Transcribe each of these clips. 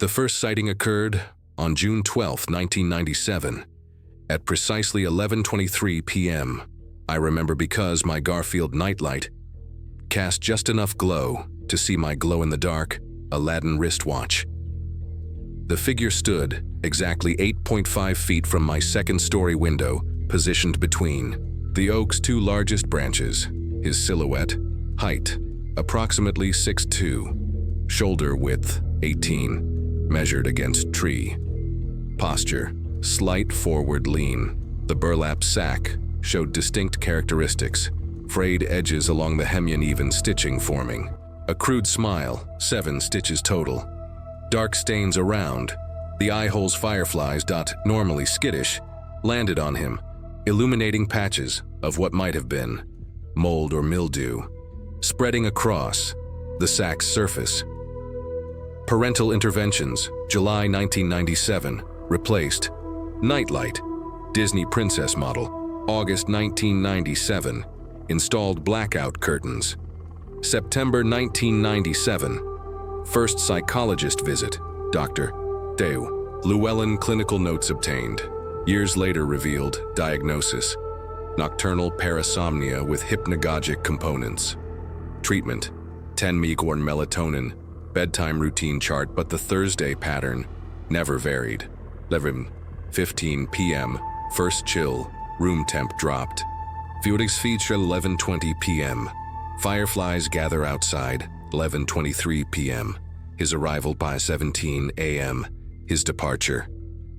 The first sighting occurred on June 12, 1997, at precisely 11:23 p.m. I remember because my Garfield nightlight cast just enough glow to see my glow-in-the-dark Aladdin wristwatch. The figure stood exactly 8.5 feet from my second-story window, positioned between the oak's two largest branches. His silhouette, height, approximately 6'2", shoulder width, 18, measured against tree. Posture, slight forward lean. The burlap sack showed distinct characteristics, frayed edges along the hem, uneven stitching forming. A crude smile, 7 stitches total. Dark stains around. The eye holes fireflies, normally skittish, landed on him, illuminating patches of what might have been mold or mildew, spreading across the sack's surface. Parental interventions, July 1997, replaced. Nightlight, Disney princess model, August 1997, installed blackout curtains. September 1997, first psychologist visit, Dr. Deu. Llewellyn clinical notes obtained. Years later revealed diagnosis: nocturnal parasomnia with hypnagogic components. Treatment: 10 mg or melatonin. Bedtime routine chart, but the Thursday pattern never varied. 11:15 p.m. First chill. Room temp dropped. Viewings feature 11:20 p.m. Fireflies gather outside. 11:23 p.m. His arrival by 17 a.m. His departure.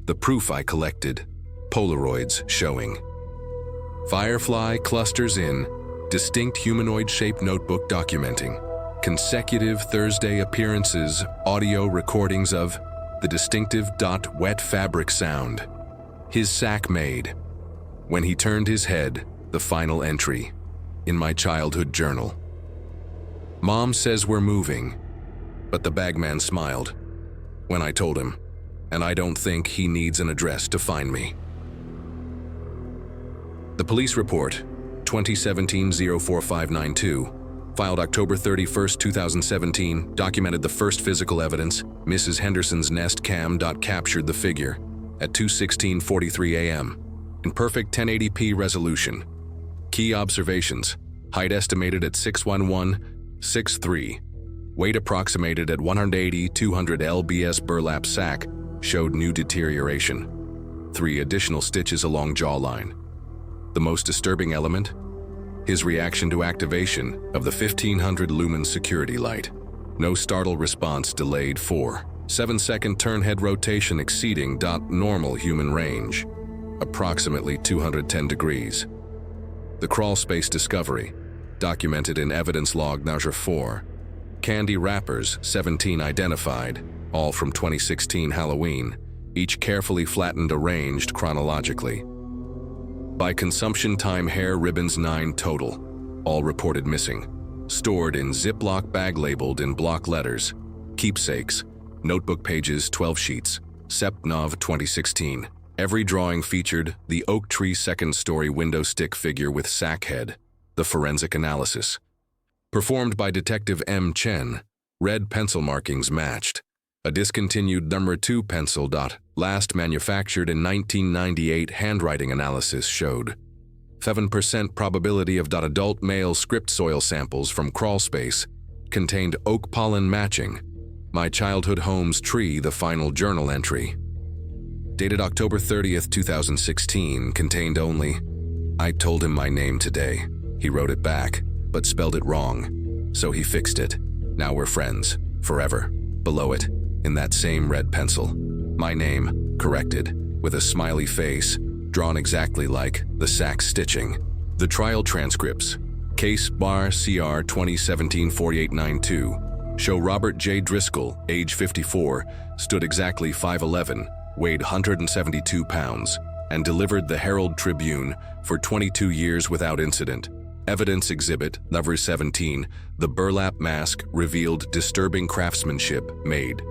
The proof I collected. Polaroids showing firefly clusters in distinct humanoid-shaped notebook documenting consecutive Thursday appearances, audio recordings of the distinctive wet fabric sound. His sack made. When he turned his head, the final entry. In my childhood journal. Mom says we're moving, but the bagman smiled when I told him, and I don't think he needs an address to find me. The police report, 2017-04592, filed October 31, 2017, documented the first physical evidence. Mrs. Henderson's Nest cam captured the figure at 2:16:43 a.m. in perfect 1080p resolution. Key observations: height estimated at 6'11", 6'3", weight approximated at 180-200 lbs. Burlap sack showed new deterioration. 3 additional stitches along jawline. The most disturbing element? His reaction to activation of the 1500 lumen security light. No startle response delayed. 4. 7-second turn head rotation exceeding normal human range, approximately 210 degrees. The crawl space discovery, documented in evidence log number 4. Candy wrappers, 17 identified, all from 2016 Halloween, each carefully flattened, arranged chronologically. By consumption time, hair ribbons, 9 total, all reported missing. Stored in Ziploc bag labeled in block letters. Keepsakes, notebook pages, 12 sheets, Sept-Nov 2016. Every drawing featured the oak tree second-story window stick figure with sack head. The forensic analysis, performed by Detective M. Chen, red pencil markings matched. A discontinued number 2 pencil. Last manufactured in 1998 handwriting analysis showed 7% probability of adult male script soil samples from crawl space contained oak pollen matching. My childhood home's tree. The final journal entry, dated October 30th, 2016, contained only, "I told him my name today. He wrote it back, but spelled it wrong. So he fixed it. Now we're friends. Forever." Below it, in that same red pencil, my name, corrected, with a smiley face, drawn exactly like the sack stitching. The trial transcripts, Case Bar CR 2017-4892, show Robert J. Driscoll, age 54, stood exactly 5'11", weighed 172 pounds, and delivered the Herald Tribune for 22 years without incident. Evidence Exhibit Number 17, the burlap mask revealed disturbing craftsmanship made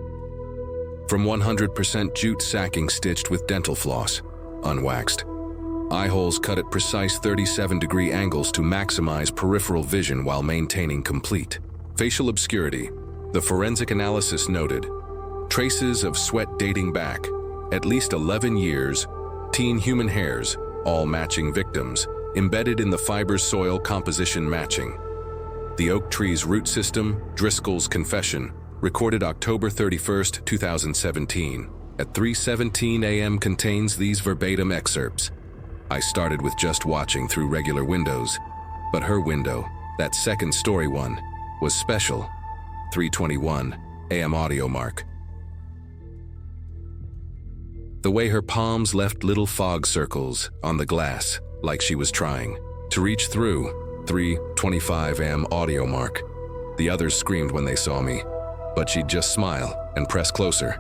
from 100% jute sacking stitched with dental floss, unwaxed. Eye holes cut at precise 37-degree angles to maximize peripheral vision while maintaining complete facial obscurity. The forensic analysis noted Traces of sweat dating back, at least 11 years, teen human hairs, all matching victims, embedded in the fiber's soil composition matching. The oak tree's root system, Driscoll's confession, recorded October 31st, 2017, at 3:17 a.m. contains these verbatim excerpts. I started with just watching through regular windows, but her window, that second story one, was special. 3:21 a.m. audio mark. The way her palms left little fog circles on the glass, like she was trying to reach through. 3:25 a.m. audio mark. The others screamed when they saw me, but she'd just smile and press closer.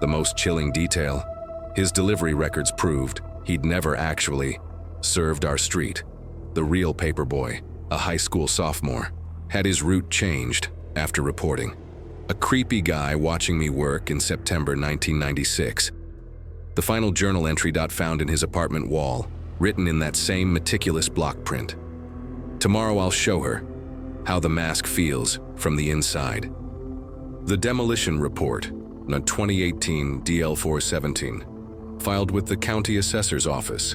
The most chilling detail, his delivery records proved he'd never actually served our street. The real paperboy, a high school sophomore, had his route changed after reporting. A creepy guy watching me work in September 1996. The final journal entry found in his apartment wall, written in that same meticulous block print. Tomorrow I'll show her how the mask feels from the inside. The demolition report, No. 2018 DL417, filed with the county assessor's office,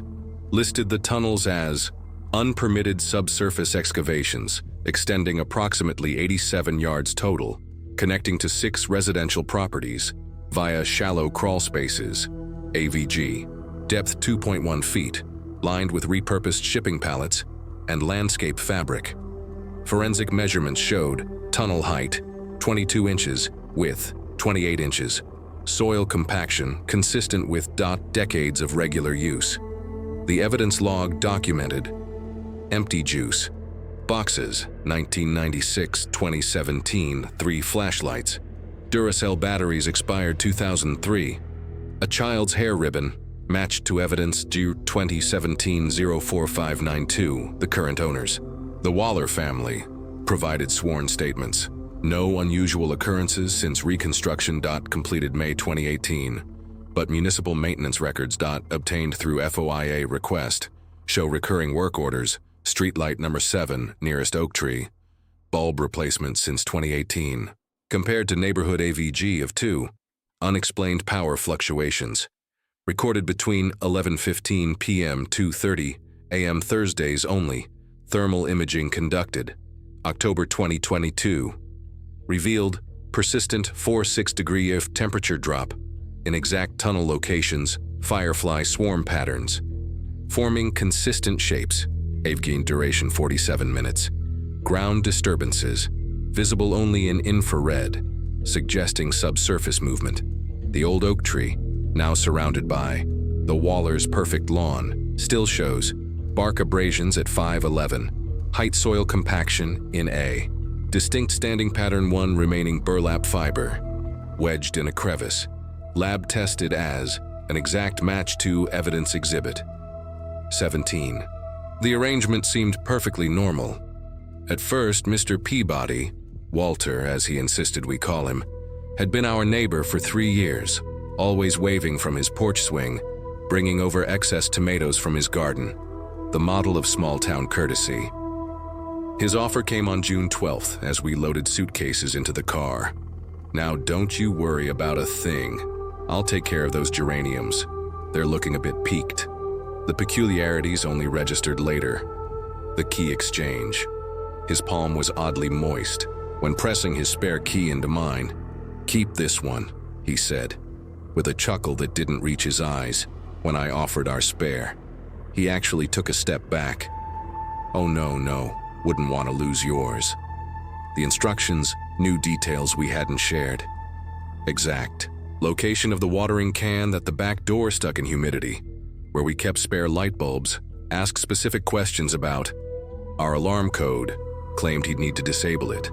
listed the tunnels as unpermitted subsurface excavations extending approximately 87 yards total, connecting to 6 residential properties via shallow crawl spaces, AVG, depth 2.1 feet, lined with repurposed shipping pallets and landscape fabric. Forensic measurements showed tunnel height 22 inches, width 28 inches, soil compaction consistent with decades of regular use. The evidence log documented empty juice boxes, 1996-2017, 3 flashlights, Duracell batteries expired 2003, a child's hair ribbon matched to evidence due 2017-04592, the current owners. The Waller family provided sworn statements. No unusual occurrences since reconstruction. Completed May 2018, but municipal maintenance records. Obtained through FOIA request show recurring work orders. Streetlight number 7 nearest oak tree. Bulb replacement since 2018. Compared to neighborhood AVG of 2. Unexplained power fluctuations. Recorded between 11:15 p.m. 2:30 a.m. Thursdays only. Thermal imaging conducted. October 2022. Revealed persistent 4-6 degree of temperature drop in exact tunnel locations, firefly swarm patterns, forming consistent shapes. AVG duration 47 minutes. Ground disturbances, visible only in infrared, suggesting subsurface movement. The old oak tree, now surrounded by the Waller's perfect lawn, still shows bark abrasions at 5:11, height soil compaction in A. Distinct standing pattern 1 remaining burlap fiber, wedged in a crevice, lab tested as an exact match to evidence exhibit. 17. The arrangement seemed perfectly normal. At first, Mr. Peabody, Walter as he insisted we call him, had been our neighbor for 3 years, always waving from his porch swing, bringing over excess tomatoes from his garden, the model of small-town courtesy. His offer came on June 12th as we loaded suitcases into the car. Now don't you worry about a thing. I'll take care of those geraniums. They're looking a bit peaked. The peculiarities only registered later. The key exchange. His palm was oddly moist when pressing his spare key into mine. "Keep this one," he said, with a chuckle that didn't reach his eyes when I offered our spare. He actually took a step back. "Oh no, wouldn't want to lose yours." The instructions, new details we hadn't shared. Exact location of the watering can that the back door stuck in humidity, where we kept spare light bulbs, asked specific questions about our alarm code, claimed he'd need to disable it.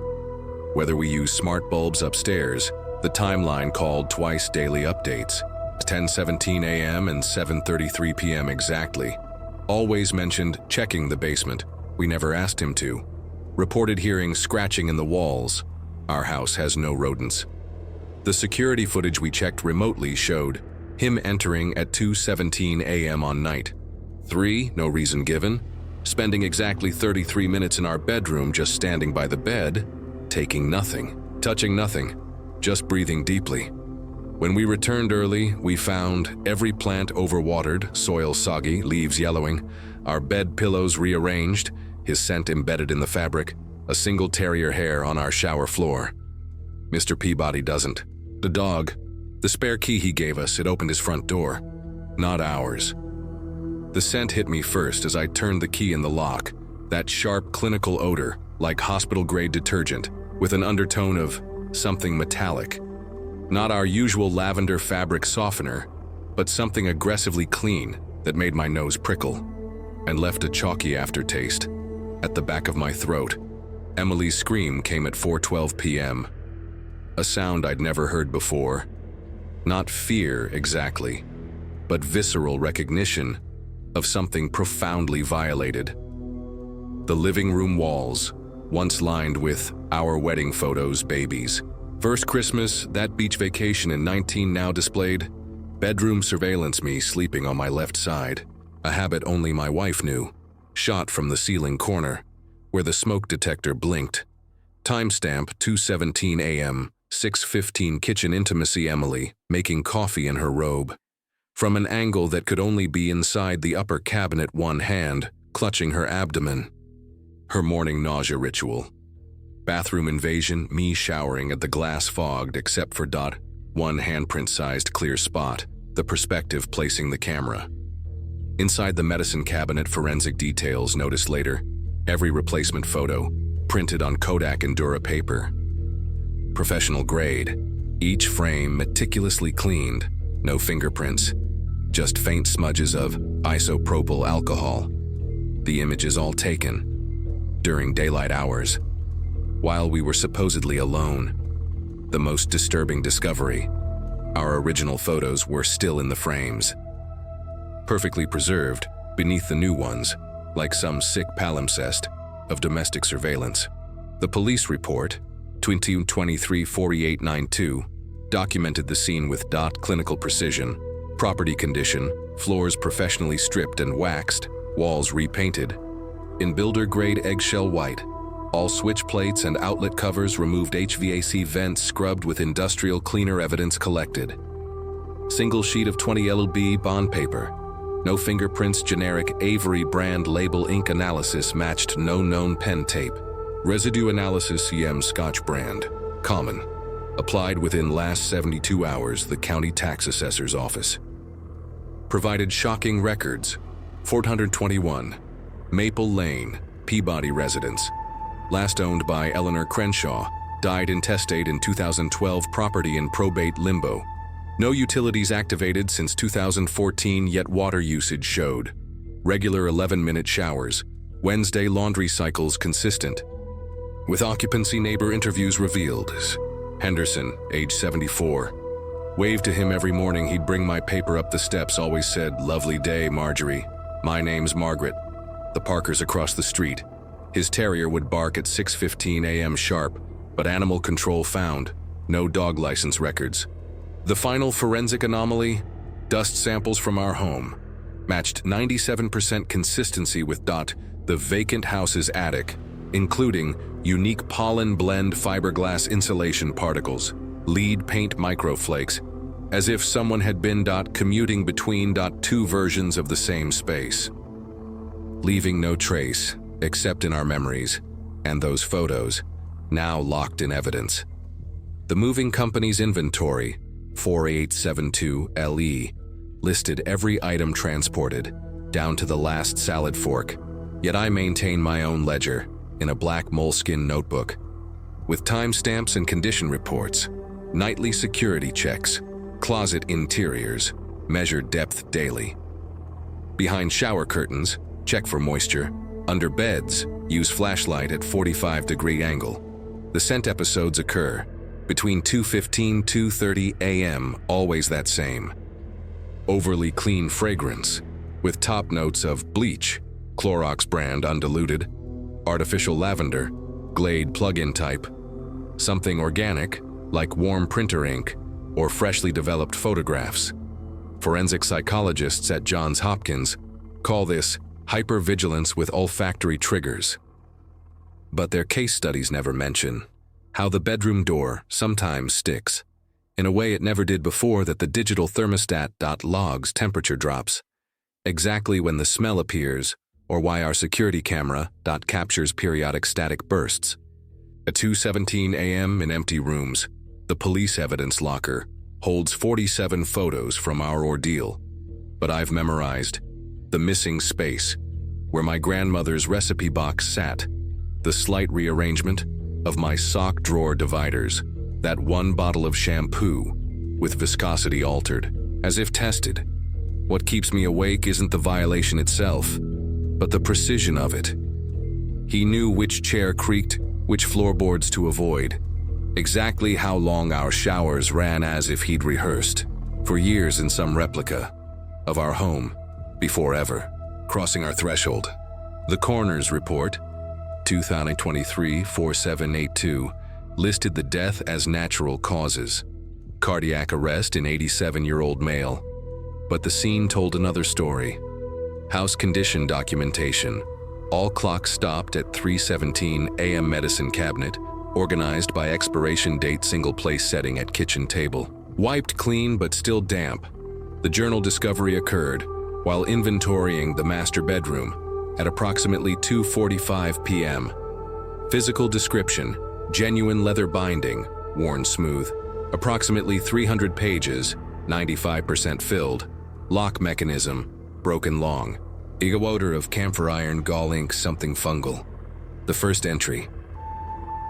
Whether we use smart bulbs upstairs, the timeline called twice daily updates, 10:17 a.m. and 7:33 p.m. exactly. Always mentioned checking the basement. We never asked him to. Reported hearing scratching in the walls. Our house has no rodents. The security footage we checked remotely showed him entering at 2:17 a.m. on night. 3, no reason given. Spending exactly 33 minutes in our bedroom just standing by the bed, taking nothing, touching nothing, just breathing deeply. When we returned early, we found every plant overwatered, soil soggy, leaves yellowing, our bed pillows rearranged, his scent embedded in the fabric, a single terrier hair on our shower floor. Mr. Peabody doesn't. The dog, the spare key he gave us, it opened his front door, not ours. The scent hit me first as I turned the key in the lock, that sharp clinical odor, like hospital-grade detergent, with an undertone of something metallic. Not our usual lavender fabric softener, but something aggressively clean that made my nose prickle and left a chalky aftertaste. At the back of my throat, Emily's scream came at 4:12 p.m. A sound I'd never heard before. Not fear exactly, but visceral recognition of something profoundly violated. The living room walls, once lined with our wedding photos, babies. First Christmas, that beach vacation in 19 now displayed. Bedroom surveillance, me sleeping on my left side, a habit only my wife knew. Shot from the ceiling corner, where the smoke detector blinked. Timestamp 2:17 a.m., 6:15 kitchen intimacy, Emily, making coffee in her robe. From an angle that could only be inside the upper cabinet, one hand clutching her abdomen. Her morning nausea ritual. Bathroom invasion, me showering at the glass fogged except for one handprint-sized clear spot, the perspective placing the camera. Inside the medicine cabinet, forensic details noticed later. Every replacement photo, printed on Kodak Endura paper. Professional grade, each frame meticulously cleaned, no fingerprints, just faint smudges of isopropyl alcohol. The images all taken during daylight hours, while we were supposedly alone. The most disturbing discovery, our original photos were still in the frames, perfectly preserved beneath the new ones, like some sick palimpsest of domestic surveillance. The police report, 2023-4892, documented the scene with clinical precision. Property condition, floors professionally stripped and waxed, walls repainted. In builder-grade eggshell white, all switch plates and outlet covers removed, HVAC vents scrubbed with industrial cleaner, evidence collected. Single sheet of 20 LB bond paper. No fingerprints, generic Avery brand label, ink analysis matched no known pen tape. Residue analysis, CM Scotch brand, common. Applied within last 72 hours, the county tax assessor's office. Provided shocking records, 421, Maple Lane, Peabody residence. Last owned by Eleanor Crenshaw, died intestate in 2012, property in probate limbo. No utilities activated since 2014, yet water usage showed. Regular 11-minute showers, Wednesday laundry cycles consistent. With occupancy, neighbor interviews revealed. Henderson, age 74. Waved to him every morning, he'd bring my paper up the steps, always said, "Lovely day, Marjorie. My name's Margaret." The Parkers across the street. His terrier would bark at 6:15 a.m. sharp, but animal control found no dog license records. The final forensic anomaly, dust samples from our home, matched 97% consistency with the vacant house's attic, including unique pollen blend fiberglass insulation particles, lead paint microflakes, as if someone had been commuting between two versions of the same space. Leaving no trace, except in our memories, and those photos, now locked in evidence. The moving company's inventory, 4872 LE, listed every item transported, down to the last salad fork, yet I maintain my own ledger, in a black moleskin notebook, with timestamps and condition reports, nightly security checks, closet interiors, measured depth daily. Behind shower curtains, check for moisture. Under beds, use flashlight at 45-degree angle. The scent episodes occur between 2:15 - 2:30 a.m., always that same. Overly clean fragrance, with top notes of bleach, Clorox brand undiluted, artificial lavender, Glade plug-in type, something organic, like warm printer ink, or freshly developed photographs. Forensic psychologists at Johns Hopkins call this hypervigilance with olfactory triggers. But their case studies never mention how the bedroom door sometimes sticks, in a way it never did before, that the digital thermostat logs temperature drops, exactly when the smell appears, or why our security camera captures periodic static bursts. At 2:17 a.m. in empty rooms, the police evidence locker holds 47 photos from our ordeal. But I've memorized the missing space, where my grandmother's recipe box sat, the slight rearrangement of my sock drawer dividers, that one bottle of shampoo with viscosity altered, as if tested. What keeps me awake isn't the violation itself, but the precision of it. He knew which chair creaked, which floorboards to avoid, exactly how long our showers ran, as if he'd rehearsed for years in some replica of our home before ever crossing our threshold. The coroner's report, 2023-4782, listed the death as natural causes, cardiac arrest in 87-year-old male. But the scene told another story. House condition documentation. All clocks stopped at 3:17 a.m. Medicine cabinet, organized by expiration date, single place setting at kitchen table. Wiped clean but still damp. The journal discovery occurred while inventorying the master bedroom at approximately 2:45 p.m. Physical description: genuine leather binding, worn smooth, approximately 300 pages, 95% filled. Lock mechanism, broken long. Ego odor of camphor iron, gall ink, something fungal. The first entry,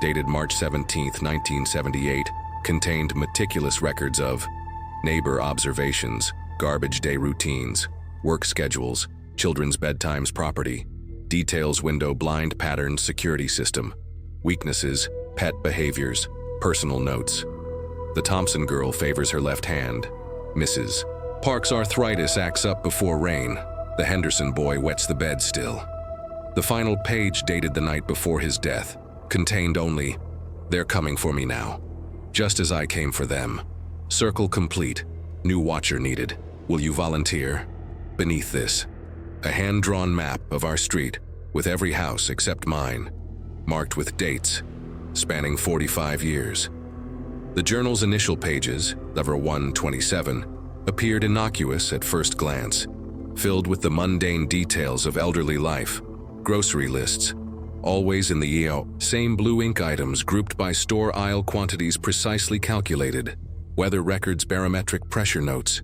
dated March 17, 1978, contained meticulous records of neighbor observations, garbage day routines, work schedules, children's bedtimes, property, details, window blind patterns, security system, weaknesses, pet behaviors, personal notes. The Thompson girl favors her left hand. Mrs. Park's arthritis acts up before rain. The Henderson boy wets the bed still. The final page, dated the night before his death, contained only, "They're coming for me now, just as I came for them. Circle complete. New watcher needed. Will you volunteer?" Beneath this, a hand-drawn map of our street, with every house except mine, marked with dates, spanning 45 years. The journal's initial pages, number 127, appeared innocuous at first glance, filled with the mundane details of elderly life, grocery lists, always in the same blue ink items grouped by store aisle quantities precisely calculated, weather records, barometric pressure notes,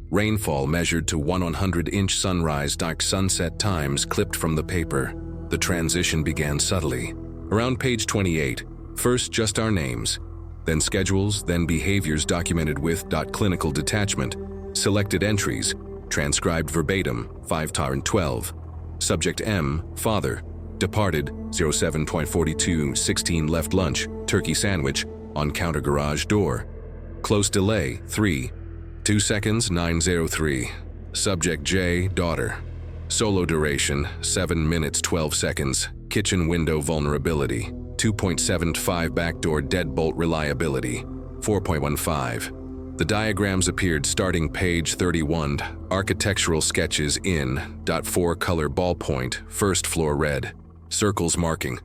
rainfall measured to 100-inch, sunrise, dark sunset times clipped from the paper. The transition began subtly. Around page 28, first just our names, then schedules, then behaviors documented with clinical detachment, selected entries, transcribed verbatim, 5/12. Subject M, father, departed, 07:42, 16 left lunch, turkey sandwich, on counter garage door. Close delay, 2 seconds, 9:03. Subject J, daughter. Solo duration, 7 minutes, 12 seconds. Kitchen window vulnerability, 2.75. Backdoor deadbolt reliability, 4.15. The diagrams appeared starting page 31. Architectural sketches in .4 color ballpoint, first floor red. Circles marking.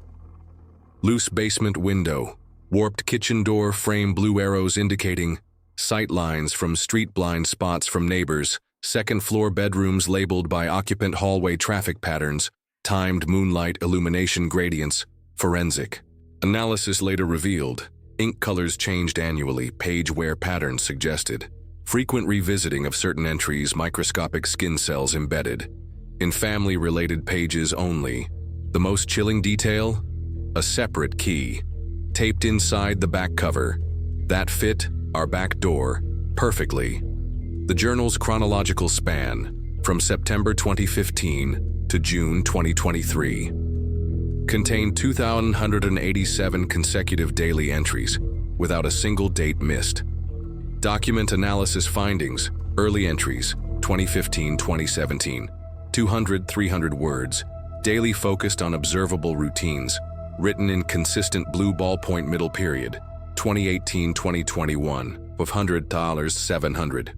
Loose basement window, warped kitchen door frame, blue arrows indicating sight lines from street, blind spots from neighbors, second floor bedrooms labeled by occupant, hallway traffic patterns, timed moonlight illumination gradients, forensic. Analysis later revealed ink colors changed annually, page wear patterns suggested, frequent revisiting of certain entries, microscopic skin cells embedded. In family-related pages only. The most chilling detail? A separate key, taped inside the back cover, that fit our back door perfectly. The journal's chronological span, from September 2015 to June 2023, contained 2,187 consecutive daily entries, without a single date missed. Document analysis findings, early entries, 2015-2017, 200-300 words, daily focused on observable routines, written in consistent blue ballpoint middle period, 2018-2021, of $100, 700.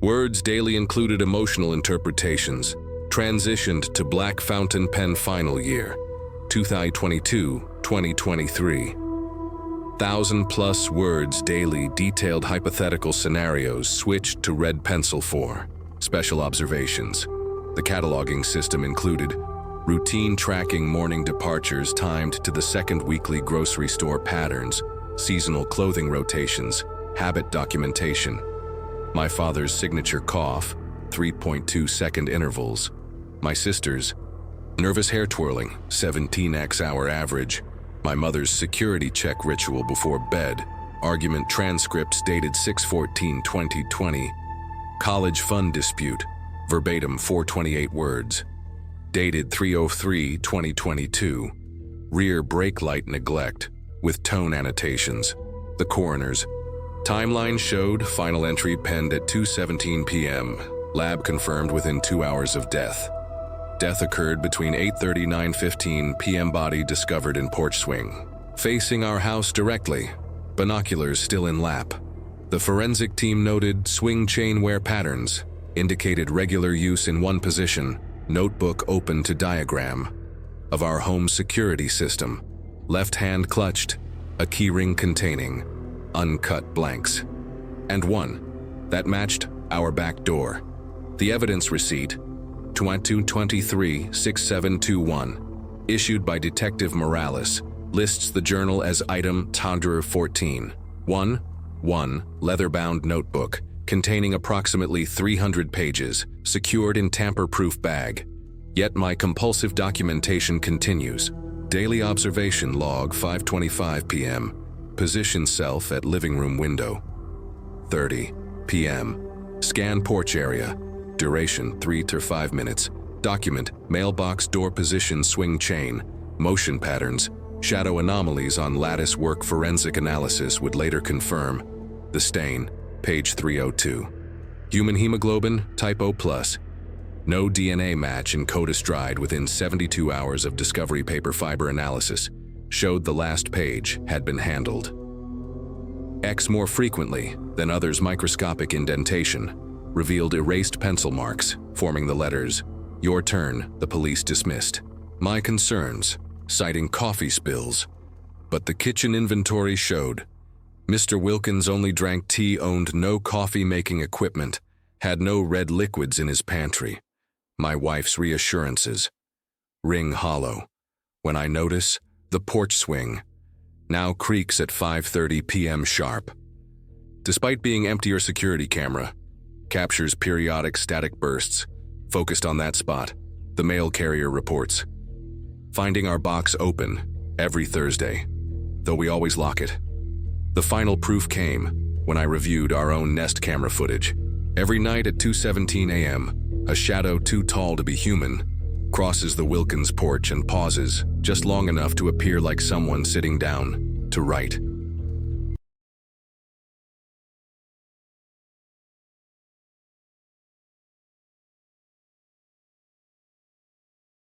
Words daily included emotional interpretations, transitioned to black fountain pen final year, 2022-2023. 1,000+ words daily detailed hypothetical scenarios switched to red pencil for special observations. The cataloging system included routine tracking morning departures timed to the second weekly grocery store patterns, seasonal clothing rotations, habit documentation. My father's signature cough, 3.2-second intervals. My sister's nervous hair twirling, 17x hour average. My mother's security check ritual before bed, argument transcripts dated 6/14/2020. College fund dispute, verbatim 428 words. Dated 3/03/2022. Rear brake light neglect, with tone annotations. The coroner's timeline showed final entry penned at 2:17 p.m. Lab confirmed within 2 hours of death. Death occurred between 8:30 and 9:15 p.m. Body discovered in porch swing, facing our house directly. Binoculars still in lap. The forensic team noted swing chain wear patterns, indicated regular use in one position, notebook open to diagram. Of our home security system, left hand clutched, a keyring containing uncut blanks. And one that matched our back door. The evidence receipt, 2223-6721, issued by Detective Morales, lists the journal as item Tandra 14. 1. Leather-bound notebook, containing approximately 300 pages, secured in tamper-proof bag. Yet my compulsive documentation continues. Daily observation log 5:25 p.m. Position self at living room window. 30 p.m. Scan porch area. Duration 3 to 5 minutes. Document mailbox door position swing chain. Motion patterns. Shadow anomalies on lattice work. Forensic analysis would later confirm. The stain, page 302. Human hemoglobin, type O+. No DNA match in Codastride within 72 hours of discovery. Paper fiber analysis showed the last page had been handled. X more frequently than others. Microscopic indentation revealed erased pencil marks forming the letters, "Your turn." The police dismissed my concerns, citing coffee spills. But the kitchen inventory showed Mr. Wilkins only drank tea, owned no coffee-making equipment, had no red liquids in his pantry. My wife's reassurances ring hollow when I notice the porch swing now creaks at 5:30 p.m. sharp. Despite being empty, our security camera captures periodic static bursts focused on that spot. The mail carrier reports finding our box open every Thursday, though we always lock it. The final proof came when I reviewed our own Nest camera footage. Every night at 2:17 a.m., a shadow too tall to be human crosses the Wilkins porch and pauses just long enough to appear like someone sitting down to write.